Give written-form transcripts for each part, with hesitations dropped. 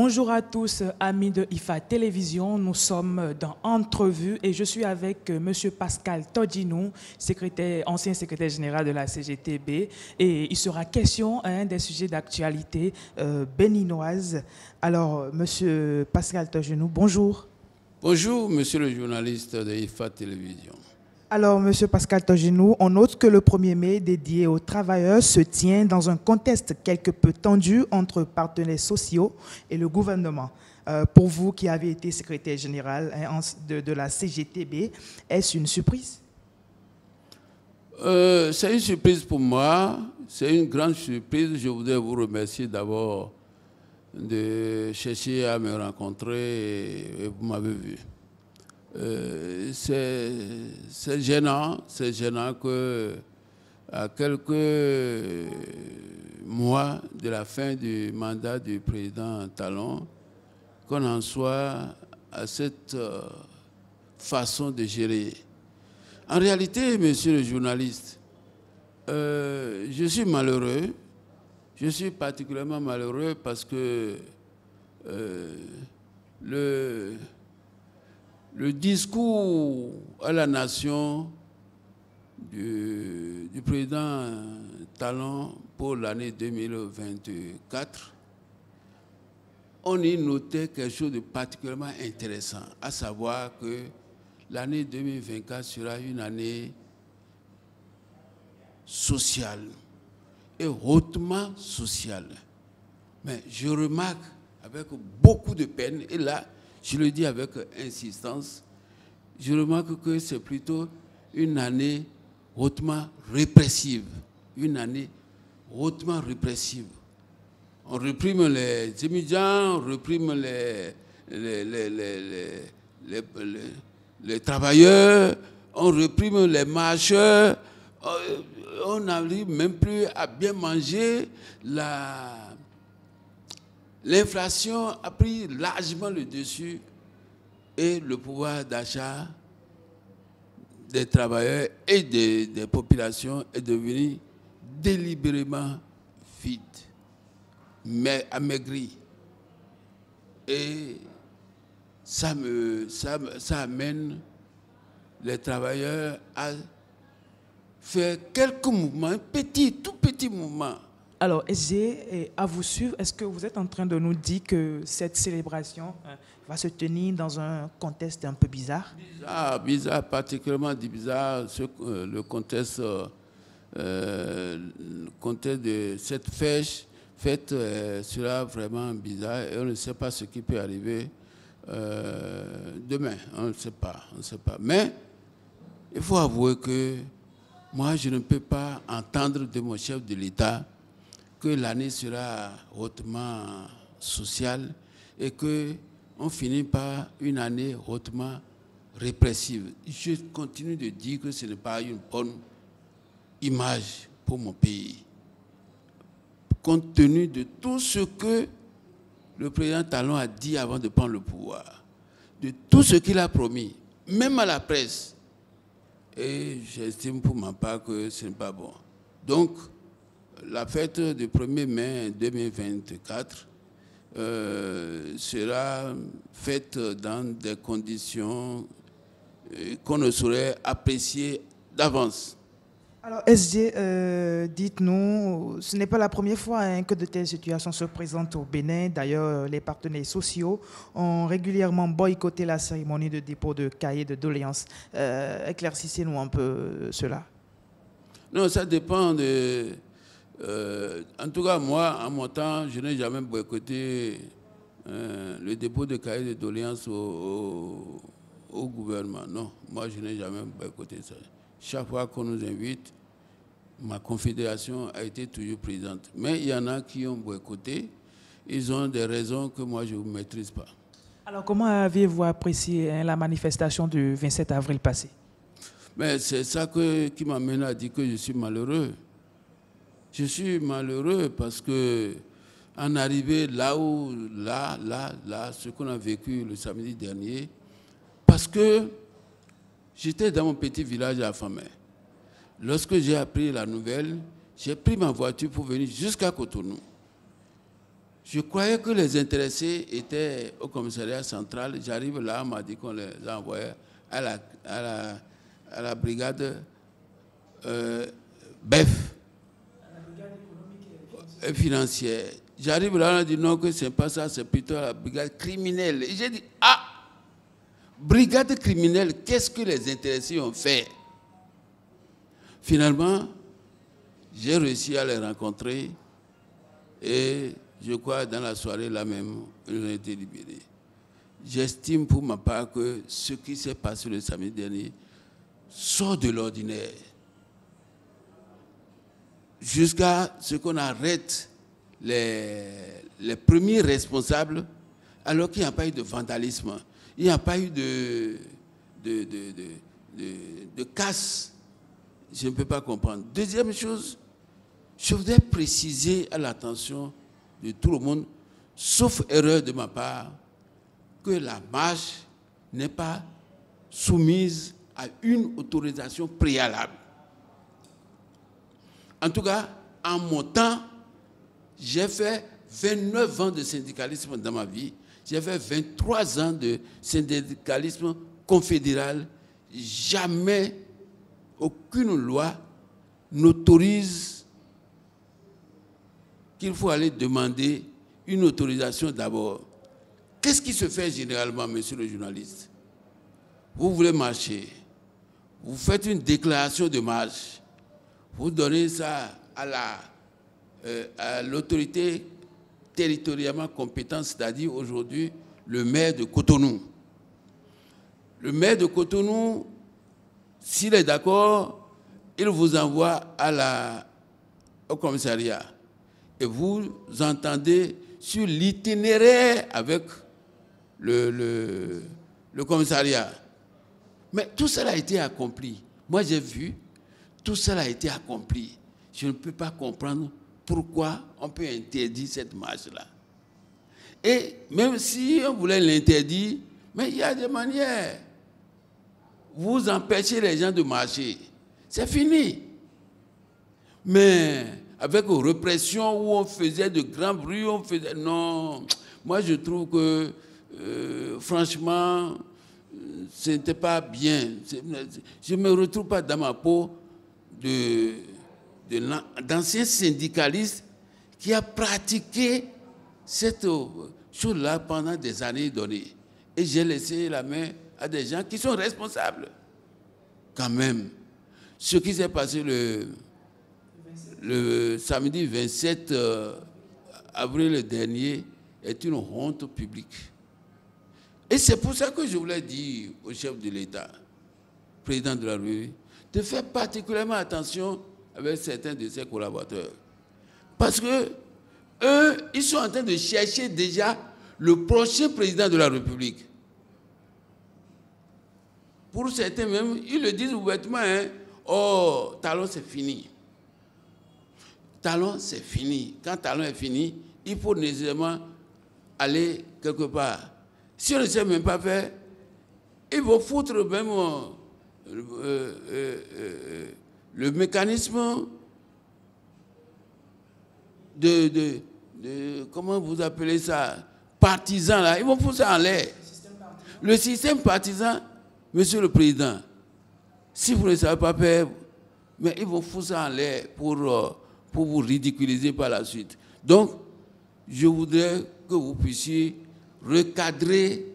Bonjour à tous, amis de IFA Télévision. Nous sommes dans Entrevue et je suis avec M. Pascal Todjinou, ancien secrétaire général de la CGTB. Et il sera question des sujets d'actualité béninoise. Alors, M. Pascal Todjinou, bonjour. Bonjour, monsieur le journaliste de IFA Télévision. Alors, M. Pascal Todjinou, on note que le 1er mai dédié aux travailleurs se tient dans un contexte quelque peu tendu entre partenaires sociaux et le gouvernement. Pour vous qui avez été secrétaire général de la CGTB, est-ce une surprise? C'est une surprise pour moi, c'est une grande surprise. Je voudrais vous remercier d'abord de chercher à me rencontrer et vous m'avez vu. C'est gênant que à quelques mois de la fin du mandat du président Talon, qu'on en soit à cette façon de gérer. En réalité, monsieur le journaliste, je suis malheureux. Je suis particulièrement malheureux parce que le discours à la nation du président Talon pour l'année 2024, on y notait quelque chose de particulièrement intéressant, à savoir que l'année 2024 sera une année sociale et hautement sociale. Mais je remarque avec beaucoup de peine, et là, je le dis avec insistance, je remarque que c'est plutôt une année hautement répressive. Une année hautement répressive. On réprime les étudiants, on réprime les travailleurs, on réprime les marcheurs, on n'arrive même plus à bien manger. L'inflation a pris largement le dessus et le pouvoir d'achat des travailleurs et des populations est devenu délibérément vide, mais amaigri. Et ça amène les travailleurs à faire quelques mouvements, tout petit mouvement. Alors, SG, à vous suivre, est-ce que vous êtes en train de nous dire que cette célébration va se tenir dans un contexte un peu bizarre? Bizarre, particulièrement bizarre, le contexte de cette fête sera vraiment bizarre et on ne sait pas ce qui peut arriver demain, on ne sait pas. Mais il faut avouer que moi, je ne peux pas entendre de mon chef de l'État que l'année sera hautement sociale et qu'on finit par une année hautement répressive. Je continue de dire que ce n'est pas une bonne image pour mon pays. Compte tenu de tout ce que le président Talon a dit avant de prendre le pouvoir, de tout ce qu'il a promis, même à la presse, et j'estime pour ma part que ce n'est pas bon. Donc, la fête du 1er mai 2024 sera faite dans des conditions qu'on ne saurait apprécier d'avance. Alors, SG, dites-nous, ce n'est pas la première fois que de telles situations se présentent au Bénin. D'ailleurs, les partenaires sociaux ont régulièrement boycotté la cérémonie de dépôt de cahiers de doléances. Éclaircissez-nous un peu cela. Non, ça dépend de... en tout cas, moi, en mon temps, je n'ai jamais boycotté le dépôt de cahiers de doléances au gouvernement. Non, moi, je n'ai jamais boycotté ça. Chaque fois qu'on nous invite, ma confédération a été toujours présente. Mais il y en a qui ont boycotté. Ils ont des raisons que moi, je ne maîtrise pas. Alors, comment avez-vous apprécié la manifestation du 27 avril passé? Mais c'est ça qui m'amène à dire que je suis malheureux. Je suis malheureux parce que en arrivé là, ce qu'on a vécu le samedi dernier, parce que j'étais dans mon petit village à Famé. Lorsque j'ai appris la nouvelle, j'ai pris ma voiture pour venir jusqu'à Cotonou. Je croyais que les intéressés étaient au commissariat central. J'arrive là, on m'a dit qu'on les a envoyés à la brigade BEF, financière. J'arrive là, on a dit non, que ce n'est pas ça, c'est plutôt la brigade criminelle. Et j'ai dit, ah, brigade criminelle, qu'est-ce que les intéressés ont fait? Finalement, j'ai réussi à les rencontrer et je crois dans la soirée là même, ils ont été libérés. J'estime pour ma part que ce qui s'est passé le samedi dernier sort de l'ordinaire. Jusqu'à ce qu'on arrête les premiers responsables, alors qu'il n'y a pas eu de vandalisme, il n'y a pas eu de casse. Je ne peux pas comprendre. Deuxième chose, je voudrais préciser à l'attention de tout le monde, sauf erreur de ma part, que la marche n'est pas soumise à une autorisation préalable. En tout cas, en mon temps, j'ai fait 29 ans de syndicalisme dans ma vie. J'ai fait 23 ans de syndicalisme confédéral. Jamais aucune loi n'autorise qu'il faut aller demander une autorisation d'abord. Qu'est-ce qui se fait généralement, monsieur le journaliste? Vous voulez marcher, vous faites une déclaration de marche, vous donnez ça à l'autorité territorialement compétente, c'est-à-dire aujourd'hui le maire de Cotonou. Le maire de Cotonou, s'il est d'accord, il vous envoie au commissariat. Et vous entendez sur l'itinéraire avec le commissariat. Mais tout cela a été accompli. Moi, j'ai vu, tout cela a été accompli. Je ne peux pas comprendre pourquoi on peut interdire cette marche-là. Et même si on voulait l'interdire, mais il y a des manières. Vous empêchez les gens de marcher. C'est fini. Mais avec une répression où on faisait de grands bruits, non. Moi, je trouve que, franchement, ce n'était pas bien. Je ne me retrouve pas dans ma peau d'ancien syndicaliste qui a pratiqué cette chose-là pendant des années données. Et j'ai laissé la main à des gens qui sont responsables. Quand même, ce qui s'est passé le samedi 27 avril dernier est une honte publique. Et c'est pour ça que je voulais dire au chef de l'État, président de la République, de faire particulièrement attention avec certains de ses collaborateurs. Parce que eux, ils sont en train de chercher déjà le prochain président de la République. Pour certains même, ils le disent ouvertement, hein, oh, Talon c'est fini. Talon c'est fini. Quand Talon est fini, il faut nécessairement aller quelque part. Si on ne sait même pas faire, ils vont foutre même le mécanisme de comment vous appelez ça, partisan là, ils vont foutre ça en l'air. Le système partisan, monsieur le président, si vous ne savez pas faire, mais ils vont foutre ça en l'air pour vous ridiculiser par la suite. Donc, je voudrais que vous puissiez recadrer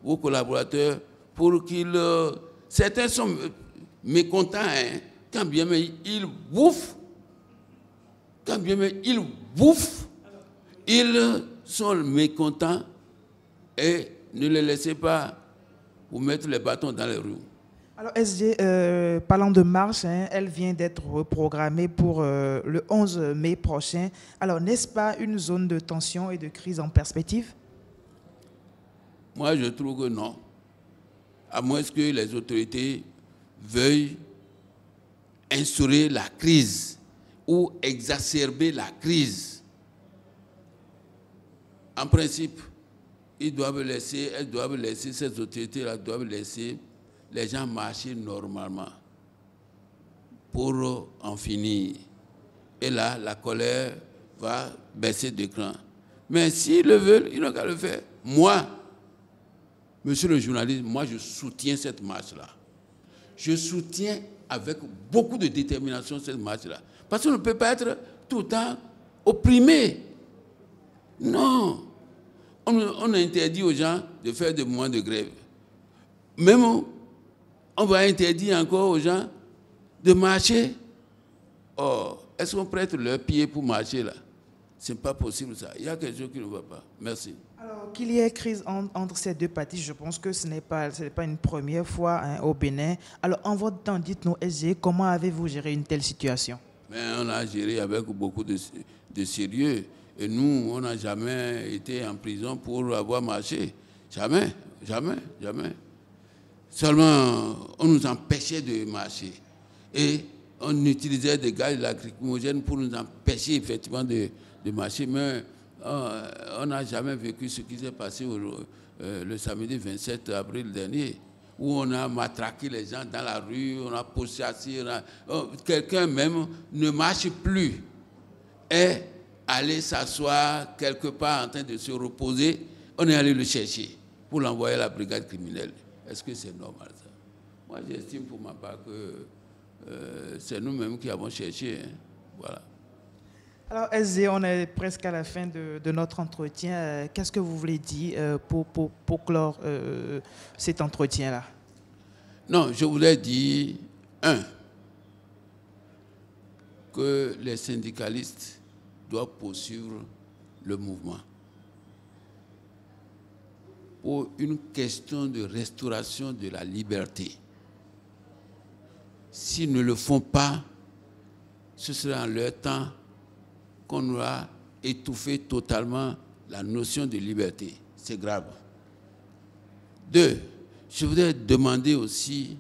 vos collaborateurs pour qu'ils... certains sont mécontents, hein, quand bien même ils bouffent, ils sont mécontents et ne les laissez pas vous mettre les bâtons dans les roues. Alors SG, parlant de marche, hein, elle vient d'être reprogrammée pour le 11 mai prochain. Alors n'est-ce pas une zone de tension et de crise en perspective? Moi, je trouve que non. À moins que les autorités veuillent instaurer la crise ou exacerber la crise. En principe, elles doivent laisser, ces autorités-là doivent laisser les gens marcher normalement pour en finir. Et là, la colère va baisser de cran. Mais s'ils le veulent, ils n'ont qu'à le faire. Moi, monsieur le journaliste, moi je soutiens cette marche-là. Je soutiens avec beaucoup de détermination cette marche-là. Parce qu'on ne peut pas être tout le temps opprimé. Non. On interdit aux gens de faire des moments de grève. Même on va interdire encore aux gens de marcher. Oh, est-ce qu'on prête leurs pieds pour marcher là? Ce n'est pas possible ça. Il y a quelque chose qui ne va pas. Merci. Alors, qu'il y ait crise entre ces deux parties, je pense que ce n'est pas une première fois au Bénin. Alors, en votre temps, dites-nous, SG, comment avez-vous géré une telle situation? Mais on a géré avec beaucoup de sérieux. Et nous, on n'a jamais été en prison pour avoir marché. Jamais, jamais, jamais. Seulement, on nous empêchait de marcher. Et on utilisait des gaz lacrymogènes pour nous empêcher effectivement de marcher. Mais on n'a jamais vécu ce qui s'est passé le samedi 27 avril dernier, où on a matraqué les gens dans la rue, on a pourchassé. Quelqu'un même ne marche plus. Et aller s'asseoir quelque part en train de se reposer, on est allé le chercher pour l'envoyer à la brigade criminelle. Est-ce que c'est normal ça? Moi, j'estime pour ma part que c'est nous-mêmes qui avons cherché. Hein. Voilà. Alors, SG, on est presque à la fin de notre entretien. Qu'est-ce que vous voulez dire pour clore cet entretien-là? Non, je voulais dire, que les syndicalistes doivent poursuivre le mouvement pour une question de restauration de la liberté. S'ils ne le font pas, ce sera en leur temps qu'on aura étouffé totalement la notion de liberté. C'est grave. 2, je voudrais demander aussi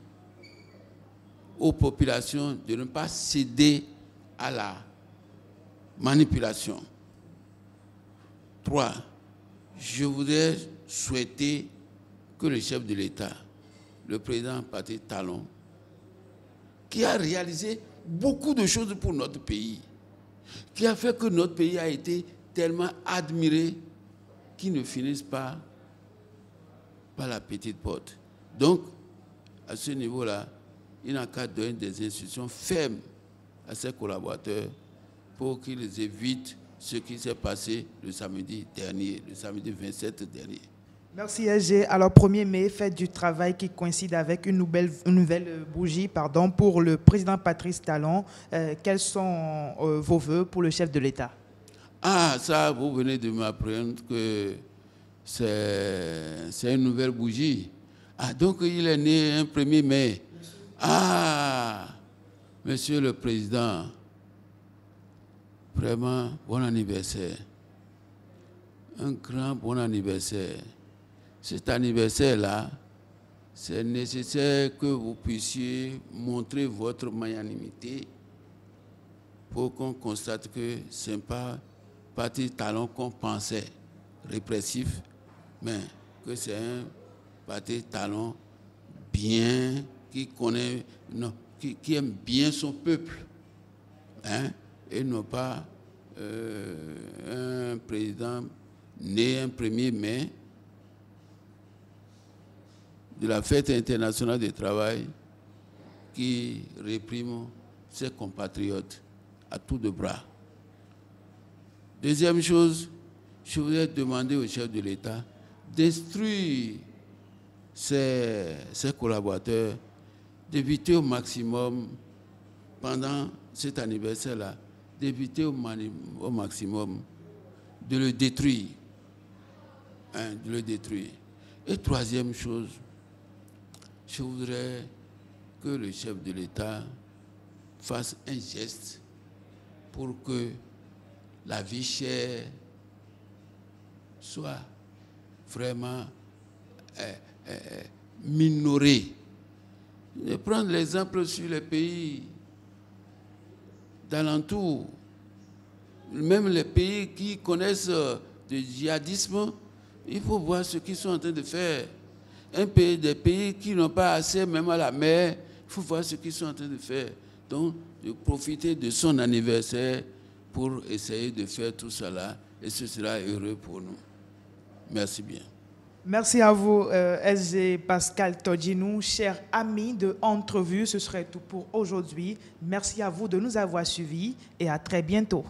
aux populations de ne pas céder à la manipulation. 3, je voudrais souhaiter que le chef de l'État, le président Patrice Talon, qui a réalisé beaucoup de choses pour notre pays, qui a fait que notre pays a été tellement admiré qu'il ne finisse pas par la petite porte. Donc, à ce niveau-là, il n'a qu'à donner des instructions fermes à ses collaborateurs pour qu'ils évitent ce qui s'est passé le samedi dernier, le samedi 27 dernier. Merci SG. Alors 1er mai, fête du travail qui coïncide avec une nouvelle bougie pour le président Patrice Talon. Quels sont vos vœux pour le chef de l'État? Ah, ça, vous venez de m'apprendre que c'est une nouvelle bougie. Ah, donc il est né un 1er mai. Ah, monsieur le président, vraiment bon anniversaire. Un grand bon anniversaire. Cet anniversaire-là, c'est nécessaire que vous puissiez montrer votre magnanimité pour qu'on constate que ce n'est pas Patrice Talon qu'on pensait répressif, mais que c'est un Patrice Talon bien, qui connaît, non, qui aime bien son peuple, hein, et non pas un président né un 1er mai de la fête internationale du travail qui réprime ses compatriotes à tour de bras. Deuxième chose, je voudrais demander au chef de l'État d'instruire ses collaborateurs d'éviter au maximum, pendant cet anniversaire-là, d'éviter au maximum de le détruire. Hein, de le détruire. Et troisième chose, je voudrais que le chef de l'État fasse un geste pour que la vie chère soit vraiment minorée. Je vais prendre l'exemple sur les pays d'alentour, même les pays qui connaissent le djihadisme, il faut voir ce qu'ils sont en train de faire. Des pays qui n'ont pas accès même à la mer, il faut voir ce qu'ils sont en train de faire. Donc, de profiter de son anniversaire pour essayer de faire tout cela et ce sera heureux pour nous. Merci bien. Merci à vous, SG Pascal Todjinou. Chers amis de Entrevue, ce serait tout pour aujourd'hui. Merci à vous de nous avoir suivis et à très bientôt.